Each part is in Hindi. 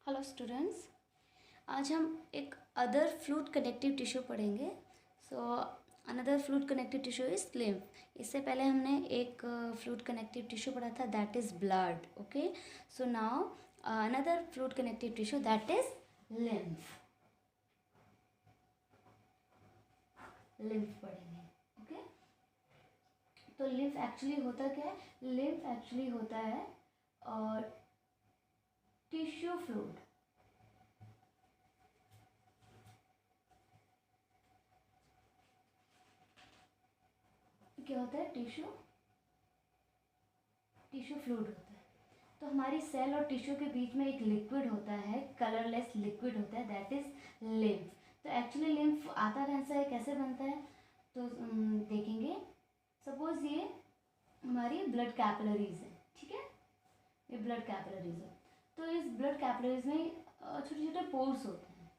हेलो स्टूडेंट्स, आज हम एक अदर फ्लूइड कनेक्टिव टिश्यू पढ़ेंगे. So another fluid connective tissue is lymph. इससे पहले हमने एक फ्लूइड कनेक्टिव टिश्यू पढ़ा था, that is blood. Okay, so now another fluid connective tissue that is lymph. Lymph पढ़ेंगे. ओके, तो लिम्फ एक्चुअली होता क्या है? लिम्फ एक्चुअली होता है टिश्यू फ्लूइड. क्या होता है? टिश्यू फ्लूइड होता है. तो हमारी सेल और टिश्यू के बीच में एक लिक्विड होता है, कलरलेस लिक्विड होता है, दैट इज लिम्फ. तो एक्चुअली लिम्फ आता कैसा है, कैसे बनता है? तो देखेंगे. सपोज ये हमारी ब्लड कैपिलरीज है, ठीक है, ये ब्लड कैपिलरीज है. तो इस ब्लड कैपिलरीज में छोटे छोटे पोर्स होते हैं,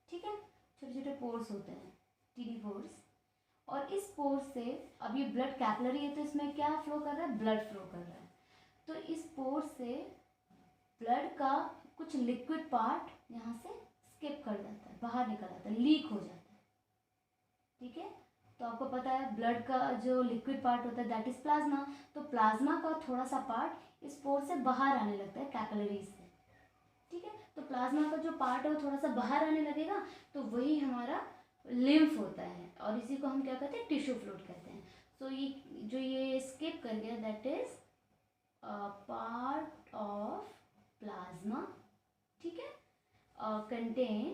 ठीक है, छोटे छोटे पोर्स होते हैं, टीनी पोर्स. और इस पोर्स से, अब ये ब्लड कैपिलरी है तो इसमें क्या फ्लो कर रहा है? ब्लड फ्लो कर रहा है. तो इस पोर्स से ब्लड का कुछ लिक्विड पार्ट यहाँ से स्किप कर जाता है, बाहर निकल जाता है, लीक हो जाता है. ठीक है, तो आपको पता है ब्लड का जो लिक्विड पार्ट होता है दैट इज प्लाज्मा. तो प्लाज्मा का थोड़ा सा पार्ट इस पोर से बाहर आने लगता है कैपिलरीज से. ठीक है, तो प्लाज्मा का जो पार्ट है वो थोड़ा सा बाहर आने लगेगा, तो वही हमारा लिम्फ होता है. और इसी को हम क्या कहते हैं? टिश्यू फ्लूइड कहते हैं. सो ये जो ये स्किप कर गया that is part of plasma. ठीक है, contain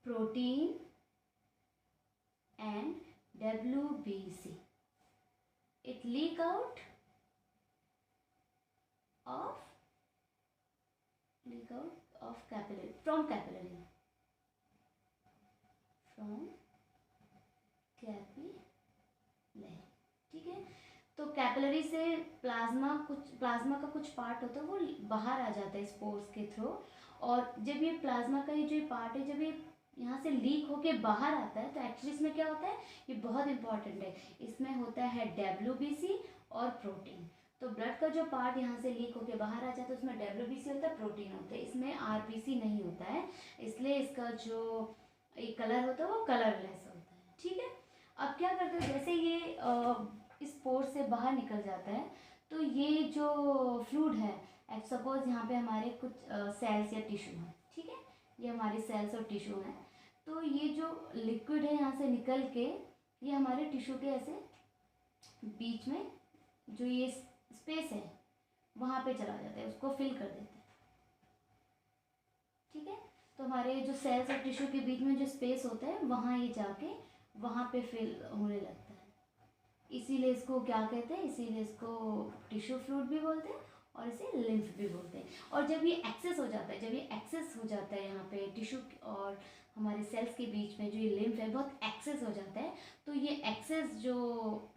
protein and WBC. It leak out of capillary, from capillary. ठीक है, तो कैपिलरी से प्लाज्मा का कुछ पार्ट होता है वो बाहर आ जाता है इस पोर्स के थ्रू. और जब ये प्लाज्मा का ये जो पार्ट है, जब ये यहाँ से लीक होके बाहर आता है, तो एक्चुअली इसमें क्या होता है? ये बहुत इंपॉर्टेंट है. इसमें होता है WBC और प्रोटीन. तो ब्लड का जो पार्ट यहाँ से लीक होके बाहर आ जाता है उसमें WBC होता है, प्रोटीन होता है. इसमें RBC नहीं होता है, इसलिए इसका जो एक कलर होता है वो कलरलेस होता है. ठीक है, अब क्या करते हैं, जैसे ये इस पोर से बाहर निकल जाता है, तो ये जो फ्लूइड है, सपोज यहाँ पे हमारे कुछ सेल्स या टिश्यू हैं, ठीक है, ये हमारे सेल्स और टिश्यू हैं. तो ये जो लिक्विड है यहाँ से निकल के ये हमारे टिश्यू के ऐसे बीच में जो ये स्पेस है वहाँ पे चला जाता है, उसको फिल कर देता है. ठीक है, तो हमारे जो सेल्स और टिश्यू के बीच में जो स्पेस होता है वहाँ ये जाके वहाँ पे फिल होने लगता है. इसीलिए इसको क्या कहते हैं? इसीलिए इसको टिश्यू फ्लूइड भी बोलते हैं और इसे लिम्फ भी बोलते हैं. और जब ये एक्सेस हो जाता है, यहाँ पे टिश्यू और हमारे सेल्स के बीच में जो ये लिम्फ है बहुत एक्सेस हो जाता है, तो ये एक्सेस जो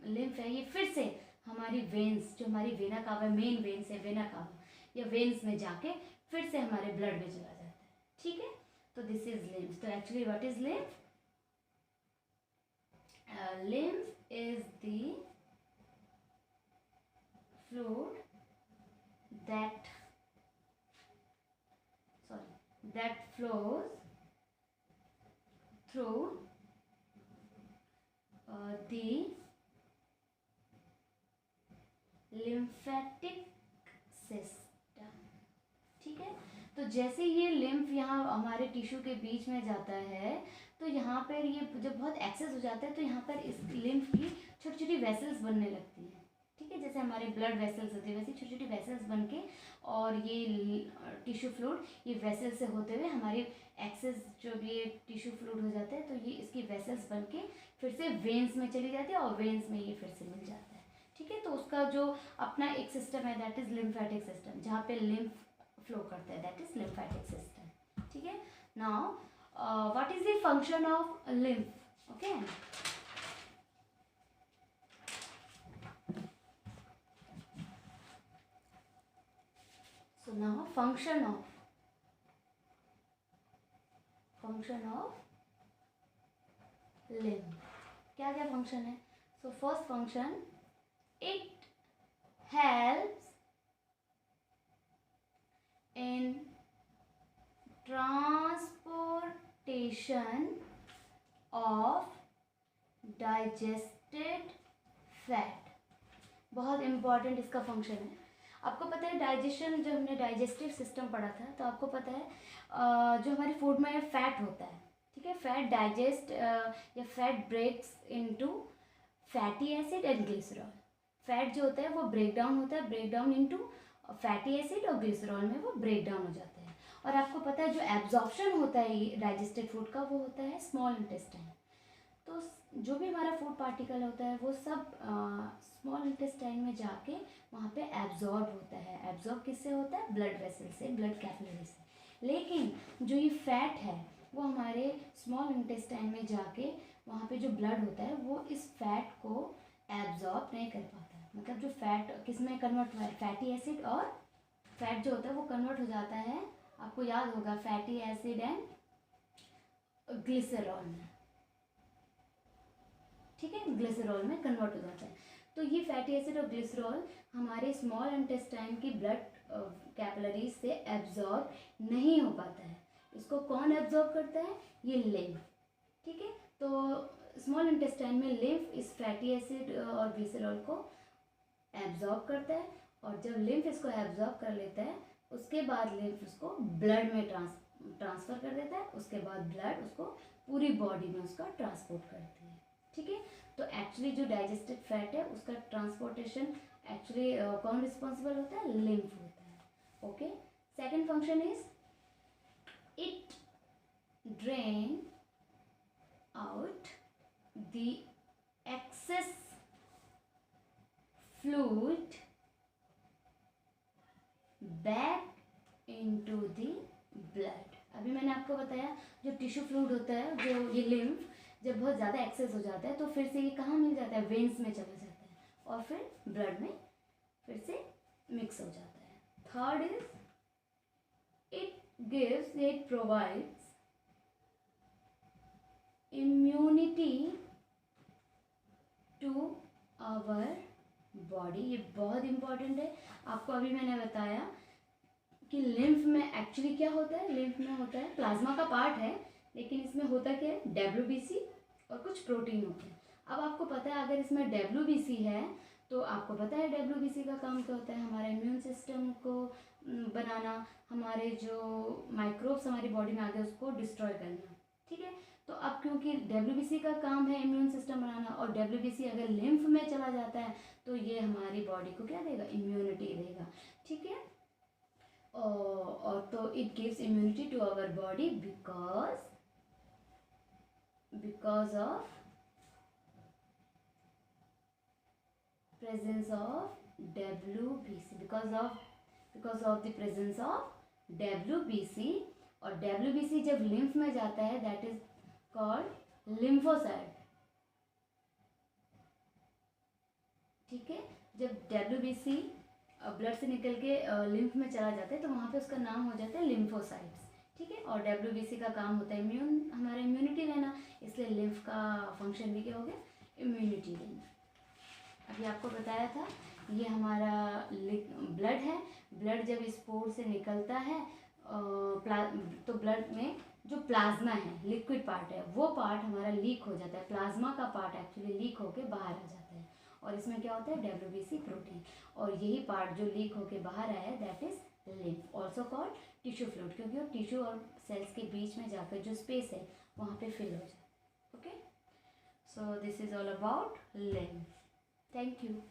लिम्फ है ये फिर से हमारी वेन्स, जो हमारी वेना कावा, मेन वेन्स है वेना कावा, या वेन्स में जाके फिर से हमारे ब्लड में चला जाता है. ठीक है, तो दिस इज लिम्फ. तो actually what is lymph? Lymph is the fluid that flows through the lymphatic system. ठीक है, तो जैसे ये लिम्फ यहाँ हमारे टिश्यू के बीच में जाता है, तो यहाँ पर ये जब बहुत एक्सेस हो जाता है तो यहाँ पर इस लिम्फ की छोटी छोटी वेसल्स बनने लगती हैं. ठीक है, जैसे हमारे ब्लड वेसल्स होती है वैसे छोटी छोटी वेसल्स बन के, और ये टिश्यू फ्लूइड ये वेसल से होते हुए हमारे एक्सेस जो भी ये टिश्यू फ्लूइड हो जाता है, तो ये इसकी वेसल्स बन के फिर से वेन्स में चली जाती है और वेन्स में ये फिर से मिल जाता है. ठीक है, तो उसका जो अपना एक सिस्टम है दैट इज लिम्फेटिक सिस्टम, जहाँ पे लिम्फ फ्लो करता है, दैट इज लिम्फेटिक सिस्टम. ठीक है, now what is the function of lymph? Okay, so now function of lymph. क्या क्या function है? So first function, it helps in transportation of digested fat। बहुत इम्पॉर्टेंट इसका फंक्शन है। आपको पता है डाइजेशन, जब हमने डाइजेस्टिव सिस्टम पढ़ा था तो आपको पता है जो हमारे फूड में फैट होता है, ठीक है, फैट डाइजेस्ट या fat breaks into fatty acid and glycerol. Fat जो होता है वो ब्रेक डाउन होता है, break down into fatty acid और ग्लिसरॉल में वो ब्रेक डाउन हो जाता है। और आपको पता है जो एब्जॉर्प्शन होता है ये डाइजेस्टेड फूड का वो होता है स्मॉल इंटेस्टाइन। तो जो भी हमारा फूड पार्टिकल होता है वो सब स्मॉल इंटेस्टाइन में जाके वहाँ पे एब्जॉर्ब होता है। एब्जॉर्ब किससे होता है? ब्लड वेसल से, ब्लड कैपिलरी से। लेकिन जो ये फैट है वो हमारे स्मॉल इंटेस्टाइन में जाके वहाँ पे जो ब्लड होता है वो इस फैट को एब्जॉर्ब नहीं कर पाता है। मतलब जो फैट किस में कन्वर्ट हुआ है? फैटी एसिड, और फैट जो होता है वो कन्वर्ट हो जाता है, आपको याद होगा, फैटी एसिड एंड ग्लिसरॉल में, ठीक है, ग्लिसरॉल में कन्वर्ट हो जाता है। तो ये फैटी एसिड और ग्लिसरॉल हमारे स्मॉल इंटेस्टाइन की ब्लड कैपिलरीज से एब्जॉर्ब नहीं हो पाता है। इसको कौन एब्जॉर्ब करता है? ये लिम्फ, ठीक है। तो स्मॉल इंटेस्टाइन में लिम्फ इस फैटी एसिड और ग्लिसरॉल को एब्जॉर्ब करता है, और जब लिम्फ इसको एब्जॉर्ब कर लेता है उसके बाद लिम्फ उसको ब्लड में ट्रांसफ़र कर देता है। उसके बाद ब्लड उसको पूरी बॉडी में उसका ट्रांसपोर्ट करती है, ठीक है। तो एक्चुअली जो डाइजेस्टेड फैट है उसका ट्रांसपोर्टेशन एक्चुअली कौन रिस्पॉन्सिबल होता है? लिम्फ होता है। Okay, second function is it drain out the access fluid back into the blood. अभी मैंने आपको बताया जो टिश्यू फ्लूइड होता है, जो ये लिम्फ जब बहुत ज़्यादा एक्सेस हो जाता है तो फिर से ये कहाँ मिल जाता है? वेन्स में चला जाता है और फिर ब्लड में फिर से मिक्स हो जाता है। Third is it provides immunity to our body. ये बहुत इंपॉर्टेंट है। आपको अभी मैंने बताया कि लिम्फ में एक्चुअली क्या होता है? लिम्फ में होता है, प्लाज्मा का पार्ट है, लेकिन इसमें होता क्या है? WBC और कुछ प्रोटीन होते हैं। अब आपको पता है अगर इसमें WBC है तो आपको पता है WBC का काम क्या होता है? हमारे इम्यून सिस्टम को बनाना, हमारे जो माइक्रोब्स हमारी बॉडी में आ गए उसको डिस्ट्रॉय करना, ठीक है। तो अब क्योंकि WBC का काम है इम्यून सिस्टम बनाना, और WBC अगर लिम्फ में चला जाता है तो ये हमारी बॉडी को क्या देगा? इम्यूनिटी देगा, ठीक है। और तो it gives immunity to our body because of presence of WBC, because of the presence of WBC। और WBC जब लिम्फ में जाता है दैट इज कॉल्ड लिम्फोसाइट, ठीक है। जब WBC ब्लड से निकल के लिम्फ में चला जाता है तो वहाँ पे उसका नाम हो जाता है लिम्फोसाइट्स, ठीक है। और WBC का काम होता है हमारा इम्यूनिटी देना, इसलिए लिम्फ का फंक्शन भी क्या हो गया? इम्यूनिटी देना। अभी आपको बताया था ये हमारा ब्लड है। ब्लड जब इस पोर से निकलता है तो ब्लड में जो प्लाज्मा है, लिक्विड पार्ट है, वो पार्ट हमारा लीक हो जाता है। प्लाज्मा का पार्ट एक्चुअली लीक होके बाहर आ जाता है, और इसमें क्या होता है? WBC protein. और यही पार्ट जो लीक होके बाहर आया है that is lymph, also called tissue fluid, क्योंकि वो टिश्यू और सेल्स के बीच में जाकर जो स्पेस है वहाँ पे फिल हो जाए। Okay, so this is all about lymph. Thank you.